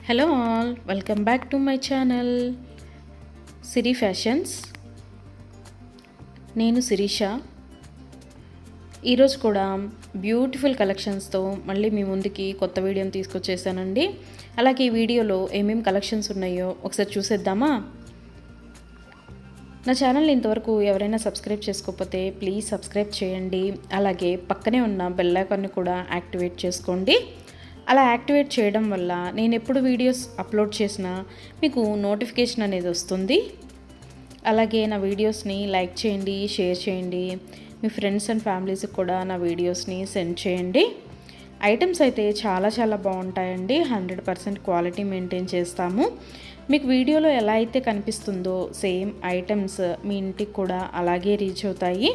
Hello all, welcome back to my channel Siri fashions. నేను శిరీష. ఈరోజు కూడా బ్యూటిఫుల్ కలెక్షన్స్తో మళ్ళీ మీ ముందుకి కొత్త వీడియోని తీసుకొచ్చేసానండి. అలాగే ఈ వీడియోలో ఏమేమి కలెక్షన్స్ ఉన్నాయో ఒకసారి చూసేద్దామా? నా ఛానల్ని ఇంతవరకు ఎవరైనా సబ్స్క్రైబ్ చేసుకోకపోతే ప్లీజ్ సబ్స్క్రైబ్ చేయండి. అలాగే పక్కనే ఉన్న బెల్ ఐకాన్ని కూడా యాక్టివేట్ చేసుకోండి. అలా యాక్టివేట్ చేయడం వల్ల నేను ఎప్పుడు వీడియోస్ అప్లోడ్ చేసినా మీకు నోటిఫికేషన్ అనేది వస్తుంది. అలాగే నా వీడియోస్ని లైక్ చేయండి, షేర్ చేయండి. మీ ఫ్రెండ్స్ అండ్ ఫ్యామిలీస్కి కూడా నా వీడియోస్ని సెండ్ చేయండి. ఐటమ్స్ అయితే చాలా బాగుంటాయండి. 100% క్వాలిటీ మెయింటైన్ చేస్తాము. మీకు వీడియోలో ఎలా అయితే కనిపిస్తుందో సేమ్ ఐటమ్స్ మీ ఇంటికి కూడా అలాగే రీచ్ అవుతాయి.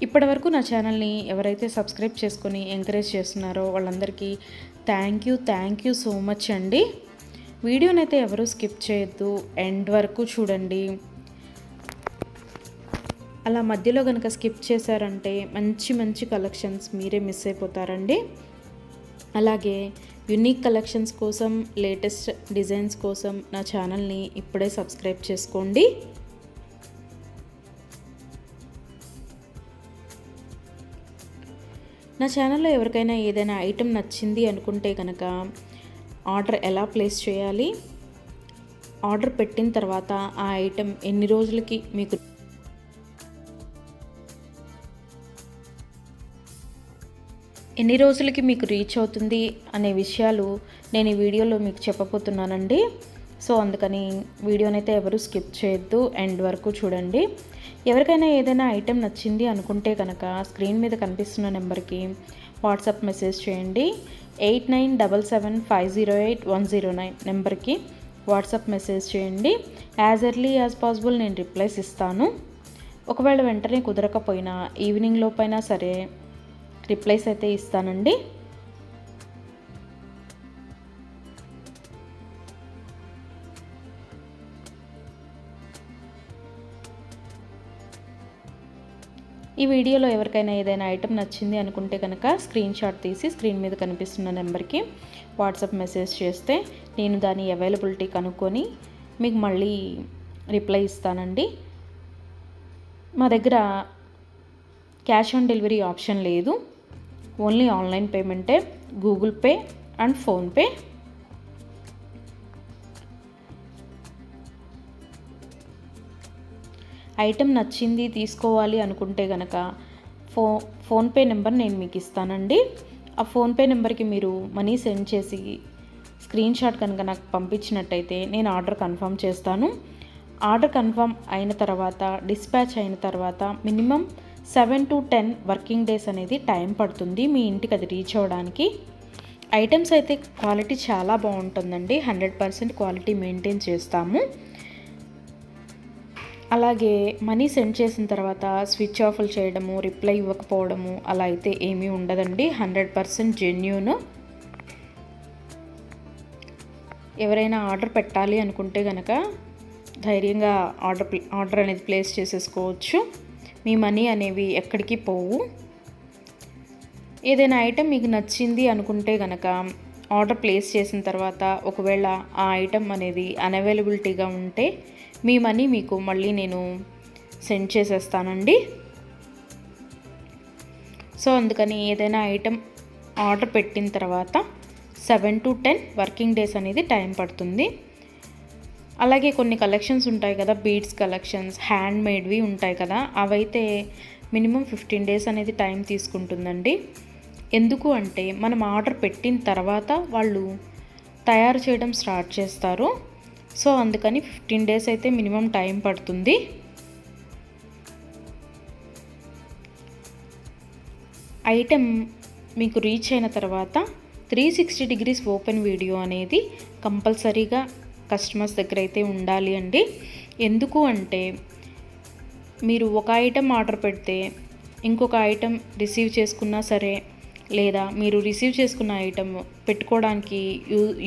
ఇప్పటివరకు నా ఛానల్ని ఎవరైతే సబ్స్క్రైబ్ చేసుకొని ఎంకరేజ్ చేస్తున్నారో వాళ్ళందరికీ థ్యాంక్ యూ సో మచ్ అండి. వీడియోనైతే ఎవరు స్కిప్ చేయొద్దు, ఎండ్ వరకు చూడండి. అలా మధ్యలో కనుక స్కిప్ చేశారంటే మంచి కలెక్షన్స్ మీరే మిస్ అయిపోతారండి. అలాగే యూనిక్ కలెక్షన్స్ కోసం, లేటెస్ట్ డిజైన్స్ కోసం నా ఛానల్ని ఇప్పుడే సబ్స్క్రైబ్ చేసుకోండి. నా ఛానల్లో ఎవరికైనా ఏదైనా ఐటెం నచ్చింది అనుకుంటే కనుక ఆర్డర్ ఎలా ప్లేస్ చేయాలి, ఆర్డర్ పెట్టిన తర్వాత ఆ ఐటెం ఎన్ని రోజులకి మీకు రీచ్ అవుతుంది అనే విషయాలు నేను ఈ వీడియోలో మీకు చెప్పబోతున్నానండి. సో అందుకని వీడియోనైతే ఎవరు స్కిప్ చేయొద్దు, ఎండ్ వరకు చూడండి. ఎవరికైనా ఏదైనా ఐటెం నచ్చింది అనుకుంటే కనుక స్క్రీన్ మీద కనిపిస్తున్న నెంబర్కి వాట్సాప్ మెసేజ్ చేయండి. 8977508109 నెంబర్కి వాట్సాప్ మెసేజ్ చేయండి. యాజ్ ఎర్లీ యాజ్ పాసిబుల్ నేను రిప్లైస్ ఇస్తాను. ఒకవేళ వెంటనే కుదరకపోయినా ఈవినింగ్ లోపైనా సరే రిప్లైస్ అయితే ఇస్తానండి. ఈ వీడియోలో ఎవరికైనా ఏదైనా ఐటెం నచ్చింది అనుకుంటే కనుక స్క్రీన్ షాట్ తీసి స్క్రీన్ మీద కనిపిస్తున్న నెంబర్కి వాట్సాప్ మెసేజ్ చేస్తే నేను దాని అవైలబిలిటీ కనుక్కొని మీకు మళ్ళీ రిప్లై ఇస్తానండి. మా దగ్గర క్యాష్ ఆన్ డెలివరీ ఆప్షన్ లేదు, ఓన్లీ ఆన్లైన్ పేమెంటే, Google Pay and PhonePe. Item నచ్చింది తీసుకోవాలి అనుకుంటే కనుక ఫోన్పే నెంబర్ నేను మీకు ఇస్తానండి. ఆ ఫోన్పే నెంబర్కి మీరు మనీ సెండ్ చేసి స్క్రీన్ షాట్ కనుక నాకు పంపించినట్టయితే నేను ఆర్డర్ కన్ఫర్మ్ చేస్తాను. ఆర్డర్ కన్ఫర్మ్ అయిన తర్వాత, డిస్పాచ్ అయిన తర్వాత మినిమం 7 to 10 వర్కింగ్ డేస్ అనేది టైం పడుతుంది మీ ఇంటికి అది రీచ్ అవ్వడానికి. ఐటమ్స్ అయితే క్వాలిటీ చాలా బాగుంటుందండి. 100% క్వాలిటీ మెయింటైన్ చేస్తాము. అలాగే మనీ సెండ్ చేసిన తర్వాత స్విచ్ ఆఫ్లు చేయడము, రిప్లై ఇవ్వకపోవడము అలా అయితే ఏమీ ఉండదండి. 100% జెన్యూన్. ఎవరైనా ఆర్డర్ పెట్టాలి అనుకుంటే కనుక ధైర్యంగా ఆర్డర్ అనేది ప్లేస్ చేసేసుకోవచ్చు. మీ మనీ అనేవి ఎక్కడికి పోవు. ఏదైనా ఐటెం మీకు నచ్చింది అనుకుంటే కనుక ఆర్డర్ ప్లేస్ చేసిన తర్వాత ఒకవేళ ఆ ఐటెం అనేది అన్అవైలబిలిటీగా ఉంటే మీ మనీ మీకు మళ్ళీ నేను సెండ్ చేసేస్తానండి. సో అందుకని ఏదైనా ఐటెం ఆర్డర్ పెట్టిన తర్వాత 7 to 10 వర్కింగ్ డేస్ అనేది టైం పడుతుంది. అలాగే కొన్ని కలెక్షన్స్ ఉంటాయి కదా, బీడ్స్ కలెక్షన్స్, హ్యాండ్ మేడ్వి ఉంటాయి కదా, అవైతే మినిమం 15 డేస్ అనేది టైం తీసుకుంటుందండి. ఎందుకు అంటే మనం ఆర్డర్ పెట్టిన తర్వాత వాళ్ళు తయారు చేయడం స్టార్ట్ చేస్తారు. సో అందుకని 15 డేస్ అయితే మినిమం టైం పడుతుంది. ఐటెం మీకు రీచ్ అయిన తర్వాత 360 degrees ఓపెన్ వీడియో అనేది కంపల్సరీగా కస్టమర్స్ దగ్గర అయితే ఉండాలి అండి. ఎందుకు అంటే మీరు ఒక ఐటెం ఆర్డర్ పెడితే ఇంకొక ఐటెం రిసీవ్ చేసుకున్నా సరే, లేదా మీరు రిసీవ్ చేసుకున్న ఐటెం పెట్టుకోవడానికి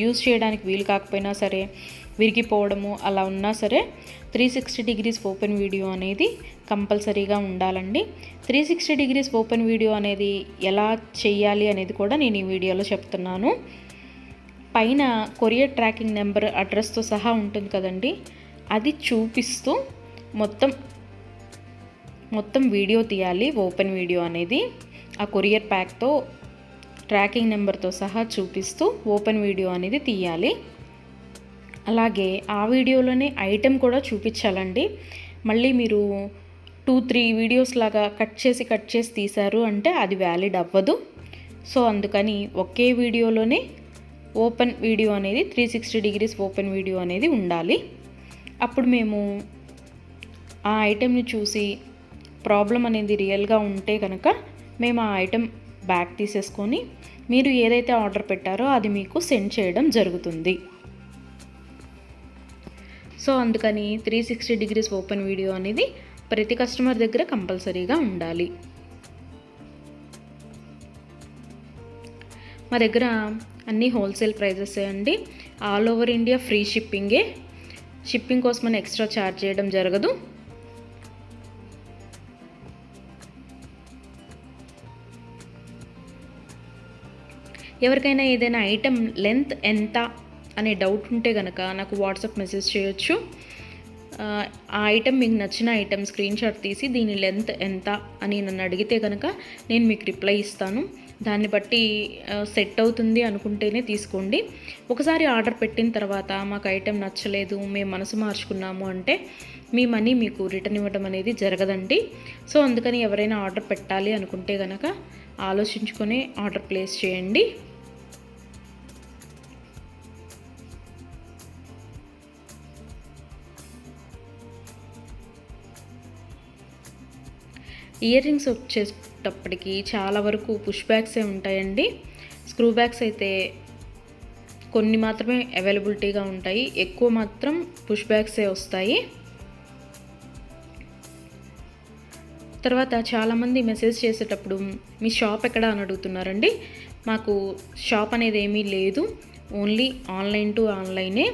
యూజ్ చేయడానికి వీలు కాకపోయినా సరే విరిగిపోవడము అలా ఉన్నా సరే 360 డిగ్రీస్ ఓపెన్ వీడియో అనేది కంపల్సరీగా ఉండాలండి. 360 డిగ్రీస్ ఓపెన్ వీడియో అనేది ఎలా చేయాలి అనేది కూడా నేను ఈ వీడియోలో చెప్తున్నాను. పైన కొరియర్ ట్రాకింగ్ నెంబర్ అడ్రస్తో సహా ఉంటుంది కదండి, అది చూపిస్తూ మొత్తం వీడియో తీయాలి. ఓపెన్ వీడియో అనేది ఆ కొరియర్ ప్యాక్తో ట్రాకింగ్ నెంబర్తో సహా చూపిస్తూ ఓపెన్ వీడియో అనేది తీయాలి. అలాగే ఆ వీడియోలోనే ఐటెం కూడా చూపించాలండి. మళ్ళీ మీరు 2-3 వీడియోస్ లాగా కట్ చేసి తీశారు అంటే అది వ్యాలిడ్ అవ్వదు. సో అందుకని ఒకే వీడియోలోనే ఓపెన్ వీడియో అనేది 360 డిగ్రీస్ ఓపెన్ వీడియో అనేది ఉండాలి. అప్పుడు మేము ఆ ఐటెంని చూసి ప్రాబ్లం అనేది రియల్గా ఉంటే కనుక మేము ఆ ఐటెం బ్యాక్ తీసేసుకొని మీరు ఏదైతే ఆర్డర్ పెట్టారో అది మీకు సెండ్ చేయడం జరుగుతుంది. సో అందుకని 360 డిగ్రీస్ ఓపెన్ వీడియో అనేది ప్రతి కస్టమర్ దగ్గర కంపల్సరీగా ఉండాలి. మా దగ్గర అన్నీ హోల్సేల్ ప్రైజెస్ అండి. ఆల్ ఓవర్ ఇండియా ఫ్రీ షిప్పింగే. షిప్పింగ్ కోసం మనం ఎక్స్ట్రా ఛార్జ్ చేయడం జరగదు. ఎవరికైనా ఏదైనా ఐటెం లెంత్ ఎంత అనే డౌట్ ఉంటే కనుక నాకు వాట్సాప్ మెసేజ్ చేయొచ్చు. ఆ ఐటెం మీకు నచ్చిన ఐటెం స్క్రీన్ షాట్ తీసి దీని లెంత్ ఎంత అని నన్ను అడిగితే కనుక నేను మీకు రిప్లై ఇస్తాను. దాన్ని బట్టి సెట్ అవుతుంది అనుకుంటేనే తీసుకోండి. ఒకసారి ఆర్డర్ పెట్టిన తర్వాత మాకు ఐటెం నచ్చలేదు, మేము మనసు మార్చుకున్నాము అంటే మీ మనీ మీకు రిటర్న్ ఇవ్వడం అనేది జరగదండి. సో అందుకని ఎవరైనా ఆర్డర్ పెట్టాలి అనుకుంటే కనుక ఆలోచించుకొని ఆర్డర్ ప్లేస్ చేయండి. ఇయర్ రింగ్స్ వచ్చేటప్పటికి చాలా వరకు పుష్ బ్యాగ్సే ఉంటాయండి. స్క్రూ బ్యాగ్స్ అయితే కొన్ని మాత్రమే అవైలబిలిటీగా ఉంటాయి, ఎక్కువ మాత్రం పుష్ బ్యాగ్సే వస్తాయి. తర్వాత చాలామంది మెసేజ్ చేసేటప్పుడు మీ షాప్ ఎక్కడ అని అడుగుతున్నారండి. మాకు షాప్ అనేది ఏమీ లేదు, ఓన్లీ ఆన్లైన్ టు ఆన్లైనే.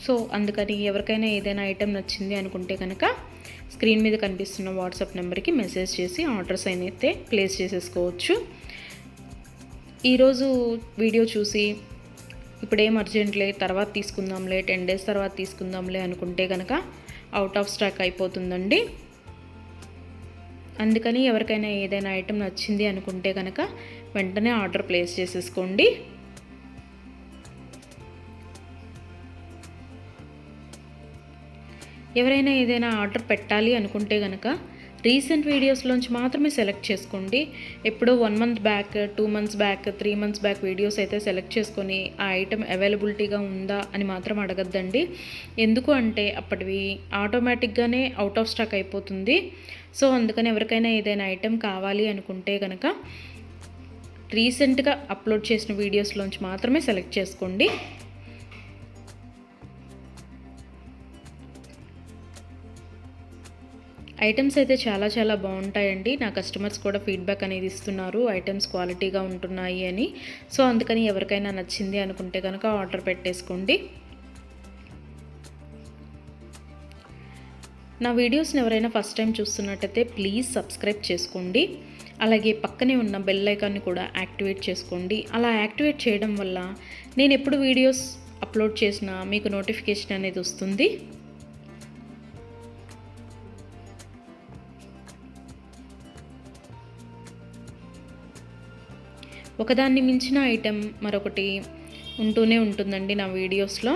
సో అందుకని ఎవరికైనా ఏదైనా ఐటెం నచ్చింది అనుకుంటే కనుక స్క్రీన్ మీద కనిపిస్తున్న వాట్సాప్ నెంబర్కి మెసేజ్ చేసి ఆర్డర్స్ అయితే ప్లేస్ చేసేసుకోవచ్చు. ఈరోజు వీడియో చూసి ఇప్పుడేం అర్జెంట్లే తర్వాత తీసుకుందాంలే 10 days తర్వాత తీసుకుందాంలే అనుకుంటే కనుక అవుట్ ఆఫ్ స్టాక్ అయిపోతుందండి. అందుకని ఎవరికైనా ఏదైనా ఐటెం నచ్చింది అనుకుంటే కనుక వెంటనే ఆర్డర్ ప్లేస్ చేసేసుకోండి. ఎవరైనా ఏదైనా ఆర్డర్ పెట్టాలి అనుకుంటే కనుక రీసెంట్ వీడియోస్లోంచి మాత్రమే సెలెక్ట్ చేసుకోండి. ఎప్పుడో 1 month back, 2 months back, 3 months back videos అయితే సెలెక్ట్ చేసుకొని ఆ ఐటెం అవైలబిలిటీగా ఉందా అని మాత్రం అడగద్దండి. ఎందుకు అంటే అప్పటివి ఆటోమేటిక్గానే అవుట్ ఆఫ్ స్టాక్ అయిపోతుంది. సో అందుకని ఎవరికైనా ఏదైనా ఐటెం కావాలి అనుకుంటే కనుక రీసెంట్గా అప్లోడ్ చేసిన వీడియోస్లోంచి మాత్రమే సెలెక్ట్ చేసుకోండి. ఐటమ్స్ అయితే చాలా బాగుంటాయండి. నా కస్టమర్స్ కూడా ఫీడ్బ్యాక్ అనేది ఇస్తున్నారు, ఐటమ్స్ క్వాలిటీగా ఉంటున్నాయి అని. సో అందుకని ఎవరికైనా నచ్చింది అనుకుంటే కనుక ఆర్డర్ పెట్టేసుకోండి. నా వీడియోస్ని ఎవరైనా ఫస్ట్ టైం చూస్తున్నట్టయితే ప్లీజ్ సబ్స్క్రైబ్ చేసుకోండి. అలాగే పక్కనే ఉన్న బెల్ ఐకాన్ని కూడా యాక్టివేట్ చేసుకోండి. అలా యాక్టివేట్ చేయడం వల్ల నేను ఎప్పుడు వీడియోస్ అప్లోడ్ చేసినా మీకు నోటిఫికేషన్ అనేది వస్తుంది. ఒకదాన్ని మించిన ఐటెం మరొకటి ఉంటూనే ఉంటుందండి నా వీడియోస్లో.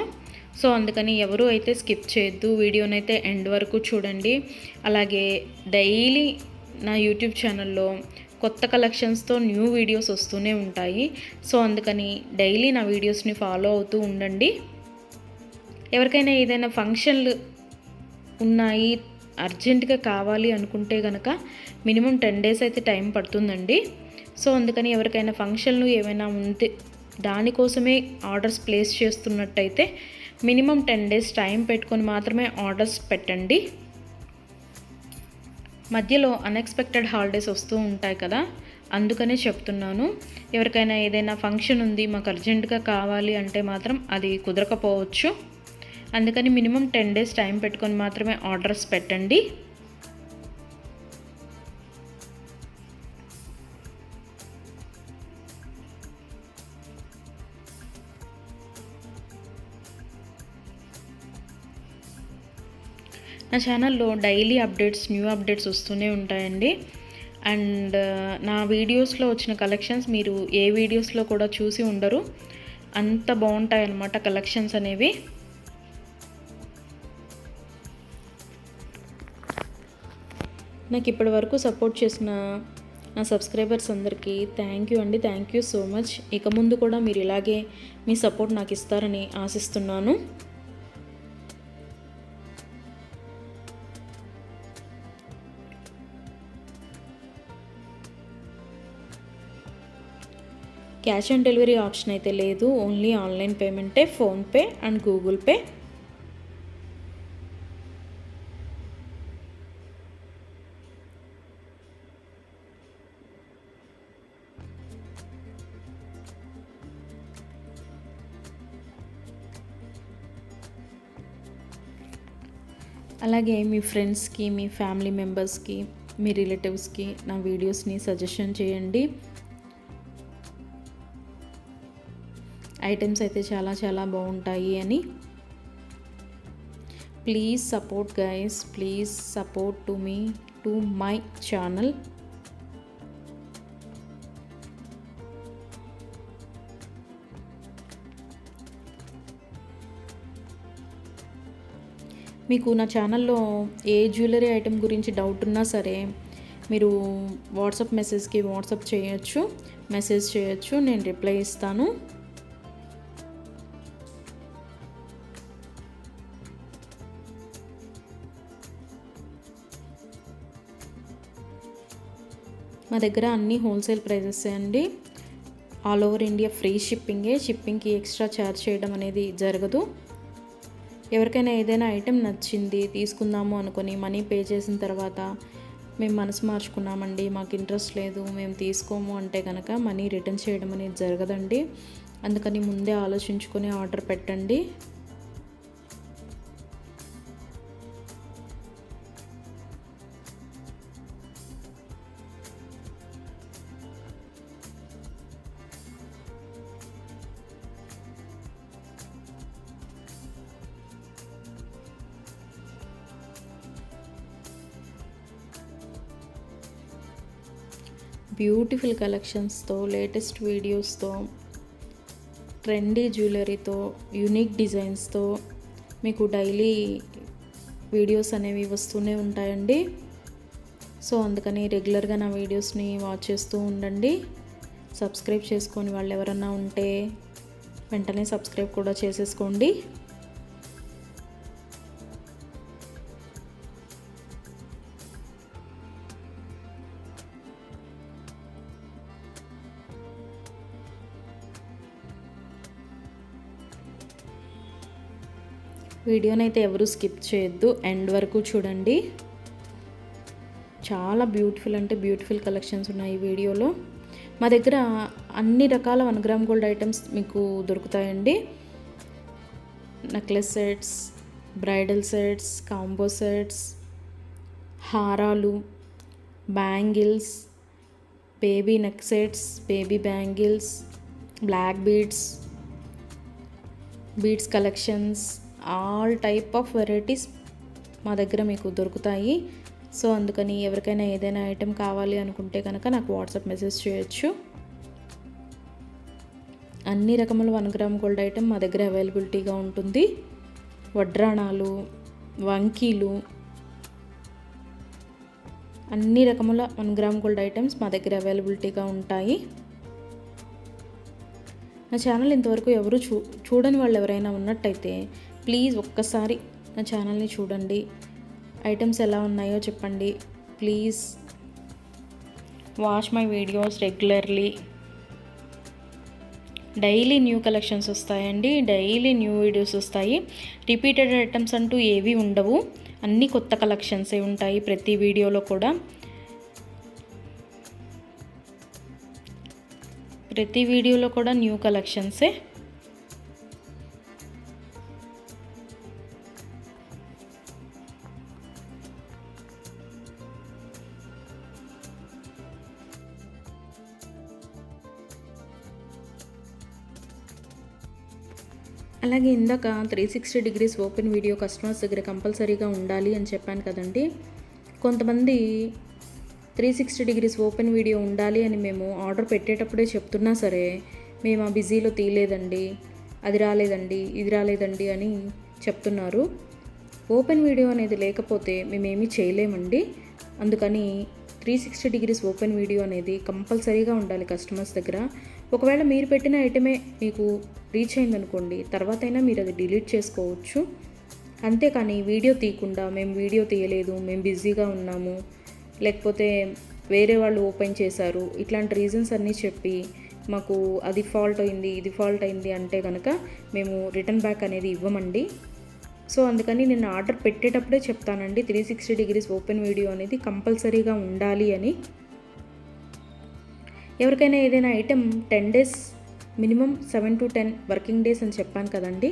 సో అందుకని ఎవరు అయితే స్కిప్ చేయొద్దు, వీడియోనైతే ఎండ్ వరకు చూడండి. అలాగే డైలీ నా యూట్యూబ్ ఛానల్లో కొత్త కలెక్షన్స్తో న్యూ వీడియోస్ వస్తూనే ఉంటాయి. సో అందుకని డైలీ నా వీడియోస్ని ఫాలో అవుతూ ఉండండి. ఎవరికైనా ఏదైనా ఫంక్షన్లు ఉన్నాయి, అర్జెంటుగా కావాలి అనుకుంటే కనుక మినిమం 10 days అయితే టైం పడుతుందండి. సో అందుకని ఎవరికైనా ఫంక్షన్లు ఏమైనా ఉంటే దానికోసమే ఆర్డర్స్ ప్లేస్ చేస్తున్నట్టయితే మినిమం 10 days టైం పెట్టుకొని మాత్రమే ఆర్డర్స్ పెట్టండి. మధ్యలో అన్ఎక్స్పెక్టెడ్ హాలిడేస్ వస్తూ ఉంటాయి కదా, అందుకనే చెప్తున్నాను. ఎవరికైనా ఏదైనా ఫంక్షన్ ఉంది మాకు అర్జెంటుగా కావాలి అంటే మాత్రం అది కుదరకపోవచ్చు. అందుకని మినిమం 10 days టైం పెట్టుకొని మాత్రమే ఆర్డర్స్ పెట్టండి. నా ఛానల్లో డైలీ అప్డేట్స్, న్యూ అప్డేట్స్ వస్తూనే ఉంటాయండి. అండ్ నా వీడియోస్లో వచ్చిన కలెక్షన్స్ మీరు ఏ వీడియోస్లో కూడా చూసి ఉండరు. అంత బాగుంటాయి అన్నమాట కలెక్షన్స్ అనేవి. నాకు ఇప్పటి వరకు సపోర్ట్ చేసిన నా సబ్స్క్రైబర్స్ అందరికీ థ్యాంక్ యూ అండి. Thank you so much. ఇక ముందు కూడా మీరు ఇలాగే మీ సపోర్ట్ నాకు ఇస్తారని ఆశిస్తున్నాను. క్యాష్ ఆన్ డెలివరీ ఆప్షన్ అయితే లేదు, ఓన్లీ ఆన్లైన్ పేమెంటే, ఫోన్పే అండ్ గూగుల్ పే. అలాగే మీ ఫ్రెండ్స్కి, మీ ఫ్యామిలీ మెంబర్స్కి, మీ రిలేటివ్స్కి నా వీడియోస్ని సజెషన్ చేయండి. ఐటమ్స్ అయితే చాలా చాలా బాగుంటాయి అని. Please support guys, please support to my channel. మీకు నా ఛానల్లో ఏ జ్యువెలరీ ఐటెం గురించి డౌట్ ఉన్నా సరే మీరు వాట్సాప్ మెసేజ్ చేయొచ్చు, నేను రిప్లై ఇస్తాను. మా దగ్గర అన్నీ హోల్సేల్ ప్రైజెస్ అండి. ఆల్ ఓవర్ ఇండియా ఫ్రీ షిప్పింగ్కి ఎక్స్ట్రా ఛార్జ్ చేయడం అనేది జరగదు. ఎవరికైనా ఏదైనా ఐటెం నచ్చింది తీసుకుందాము అనుకొని మనీ పే చేసిన తర్వాత మేము మనసు మార్చుకున్నామండి, మాకు ఇంట్రెస్ట్ లేదు, మేము తీసుకోము అంటే కనుక మనీ రిటర్న్ చేయడం అనేది జరగదండి. అందుకని ముందే ఆలోచించుకొని ఆర్డర్ పెట్టండి. బ్యూటిఫుల్ కలెక్షన్స్తో, లేటెస్ట్ వీడియోస్తో, ట్రెండీ జ్యువెలరీతో, యూనిక్ డిజైన్స్తో మీకు డైలీ వీడియోస్ అనేవి వస్తూనే ఉంటాయండి. సో అందుకని రెగ్యులర్గా నా వీడియోస్ని వాచ్ చేస్తూ ఉండండి. సబ్స్క్రైబ్ చేసుకొని వాళ్ళు ఎవరన్నా ఉంటే వెంటనే సబ్స్క్రైబ్ కూడా చేసేసుకోండి. వీడియోనైతే ఎవరు స్కిప్ చేయొద్దు, ఎండ్ వరకు చూడండి. చాలా బ్యూటిఫుల్ కలెక్షన్స్ ఉన్నాయి ఈ వీడియోలో. మా దగ్గర అన్ని రకాల 1 గ్రామ్ గోల్డ్ ఐటమ్స్ మీకు దొరుకుతాయండి. Necklace sets, bridal sets, combo sets, హారాలు, bangles, baby neck sets, baby bangles, black beads collections, all type of varieties మా దగ్గర మీకు దొరుకుతాయి. సో అందుకని ఎవరికైనా ఏదైనా ఐటెం కావాలి అనుకుంటే కనుక నాకు వాట్సాప్ మెసేజ్ చేయొచ్చు. అన్ని రకముల 1 గ్రామ్ గోల్డ్ ఐటెం మా దగ్గర అవైలబిలిటీగా ఉంటుంది. వడ్రాణాలు, వంకీలు, అన్ని రకముల 1 గ్రామ్ గోల్డ్ ఐటమ్స్ మా దగ్గర అవైలబిలిటీగా ఉంటాయి. నా ఛానల్ ఇంతవరకు ఎవరు చూడని వాళ్ళు ఎవరైనా ఉన్నట్టయితే ప్లీజ్ ఒక్కసారి నా ఛానల్ని చూడండి. ఐటమ్స్ ఎలా ఉన్నాయో చెప్పండి. Please watch my videos regularly. Daily new collections వస్తాయండి, డైలీ న్యూ వీడియోస్ వస్తాయి. రిపీటెడ్ ఐటమ్స్ అంటూ ఏవి ఉండవు, అన్నీ కొత్త కలెక్షన్సే ఉంటాయి ప్రతి వీడియోలో కూడా. ప్రతి వీడియోలో కూడా న్యూ కలెక్షన్సే. అలాగే ఇందాక 360 డిగ్రీస్ ఓపెన్ వీడియో కస్టమర్స్ దగ్గర కంపల్సరీగా ఉండాలి అని చెప్పాను కదండి. కొంతమంది 360 డిగ్రీస్ ఓపెన్ వీడియో ఉండాలి అని మేము ఆర్డర్ పెట్టేటప్పుడే చెప్తున్నా సరే, మేము ఆ బిజీలో తీయలేదండి, అది రాలేదండి, ఇది రాలేదండి అని చెప్తున్నారు. ఓపెన్ వీడియో అనేది లేకపోతే మేమేమీ చేయలేమండి. అందుకని 360 డిగ్రీస్ ఓపెన్ వీడియో అనేది కంపల్సరీగా ఉండాలి కస్టమర్స్ దగ్గర. ఒకవేళ మీరు పెట్టిన ఐటమే మీకు రీచ్ అయిందనుకోండి, తర్వాత అయినా మీరు అది డిలీట్ చేసుకోవచ్చు. అంతేకాని వీడియో తీయకుండా మేము వీడియో తీయలేదు, మేము బిజీగా ఉన్నాము, లేకపోతే వేరే వాళ్ళు ఓపెన్ చేశారు, ఇట్లాంటి రీజన్స్ అన్నీ చెప్పి మాకు అది ఫాల్ట్ అయింది, ఇది ఫాల్ట్ అయింది అంటే కనుక మేము రిటర్న్ బ్యాక్ అనేది ఇవ్వమండి. సో అందుకని నేను ఆర్డర్ పెట్టేటప్పుడే చెప్తానండి 360 డిగ్రీస్ ఓపెన్ వీడియో అనేది కంపల్సరీగా ఉండాలి అని. ఎవరికైనా ఏదైనా item 10 days minimum 7 to 10 working days అని చెప్పాను కదండి.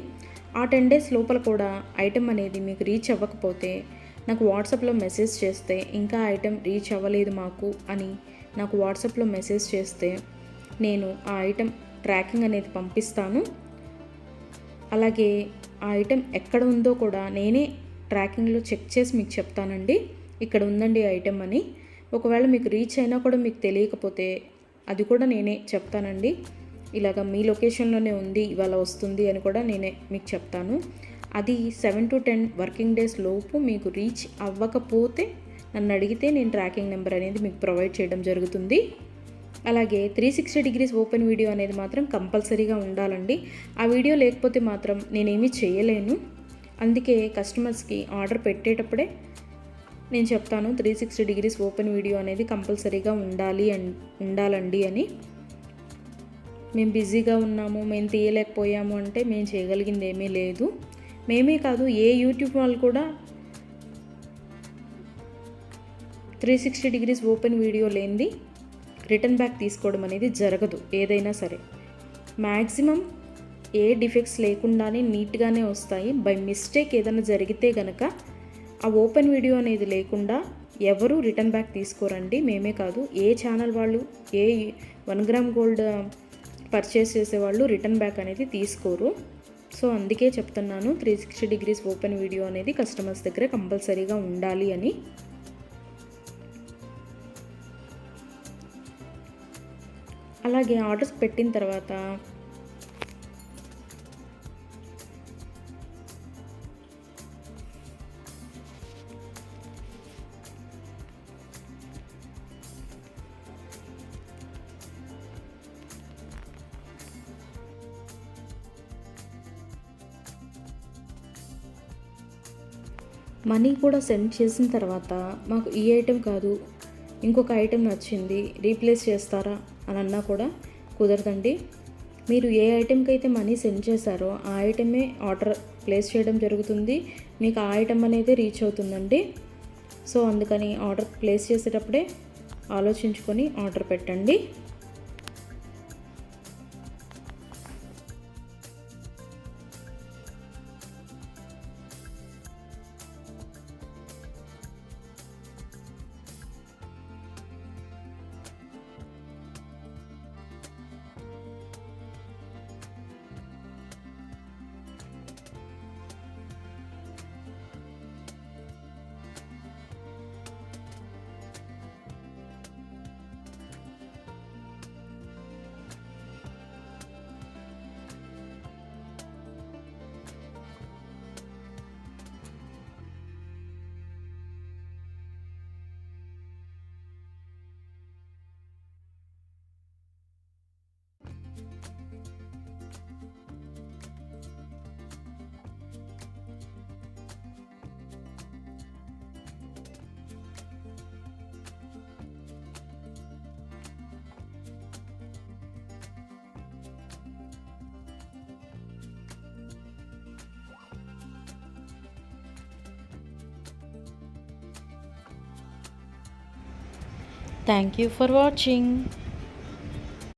ఆ 10 డేస్ లోపల కూడా ఐటెం అనేది మీకు రీచ్ అవ్వకపోతే నాకు వాట్సాప్లో మెసేజ్ చేస్తే, ఇంకా ఐటెం రీచ్ అవ్వలేదు మాకు అని నాకు వాట్సాప్లో మెసేజ్ చేస్తే నేను ఆ ఐటెం ట్రాకింగ్ అనేది పంపిస్తాను. అలాగే ఆ ఐటెం ఎక్కడ ఉందో కూడా నేనే ట్రాకింగ్లో చెక్ చేసి మీకు చెప్తానండి, ఇక్కడ ఉందండి ఐటెం అని. ఒకవేళ మీకు రీచ్ అయినా కూడా మీకు తెలియకపోతే అది కూడా నేనే చెప్తానండి, ఇలాగ మీ లొకేషన్లోనే ఉంది, ఇవాళ వస్తుంది అని కూడా నేనే మీకు చెప్తాను. అది 7 to 10 వర్కింగ్ డేస్ లోపు మీకు రీచ్ అవ్వకపోతే నన్ను అడిగితే నేను ట్రాకింగ్ నెంబర్ అనేది మీకు ప్రొవైడ్ చేయడం జరుగుతుంది. అలాగే 360 డిగ్రీస్ ఓపెన్ వీడియో అనేది మాత్రం కంపల్సరీగా ఉండాలండి. ఆ వీడియో లేకపోతే మాత్రం నేనేమీ చేయలేను. అందుకే కస్టమర్స్కి ఆర్డర్ పెట్టేటప్పుడే నేను చెప్తాను 360 డిగ్రీస్ ఓపెన్ వీడియో అనేది కంపల్సరీగా ఉండాలండి అని. మేము బిజీగా ఉన్నాము, మేము తీయలేకపోయాము అంటే మేము చేయగలిగింది ఏమీ లేదు. మేమే కాదు, ఏ యూట్యూబ్ వాళ్ళు కూడా 360 డిగ్రీస్ ఓపెన్ వీడియో లేనిది రిటర్న్ బ్యాక్ తీసుకోవడం అనేది జరగదు. ఏదైనా సరే మ్యాక్సిమం ఏ డిఫెక్ట్స్ లేకుండానే నీట్గానే వస్తాయి. బై మిస్టేక్ ఏదైనా జరిగితే కనుక ఆ ఓపెన్ వీడియో అనేది లేకుండా ఎవరు రిటర్న్ బ్యాక్ తీసుకోరండి. మేమే కాదు, ఏ ఛానల్ వాళ్ళు, ఏ 1 గ్రామ్ గోల్డ్ పర్చేస్ చేసేవాళ్ళు రిటర్న్ బ్యాక్ అనేది తీసుకోరు. సో అందుకే చెప్తున్నాను 360 డిగ్రీస్ ఓపెన్ వీడియో అనేది కస్టమర్స్ దగ్గర కంపల్సరీగా ఉండాలి అని. అలాగే ఆర్డర్స్ పెట్టిన తర్వాత మనీ కూడా సెండ్ చేసిన తర్వాత మాకు ఈ ఐటెం కాదు, ఇంకొక ఐటెం నచ్చింది, రీప్లేస్ చేస్తారా అని అన్నా కూడా కుదరదండి. మీరు ఏ ఐటెంకి అయితే మనీ సెండ్ చేశారో ఆ ఐటమే ఆర్డర్ ప్లేస్ చేయడం జరుగుతుంది. మీకు ఆ ఐటెం అనేది రీచ్ అవుతుందండి. సో అందుకని ఆర్డర్ ప్లేస్ చేసేటప్పుడే ఆలోచించుకొని ఆర్డర్ పెట్టండి. Thank you for watching.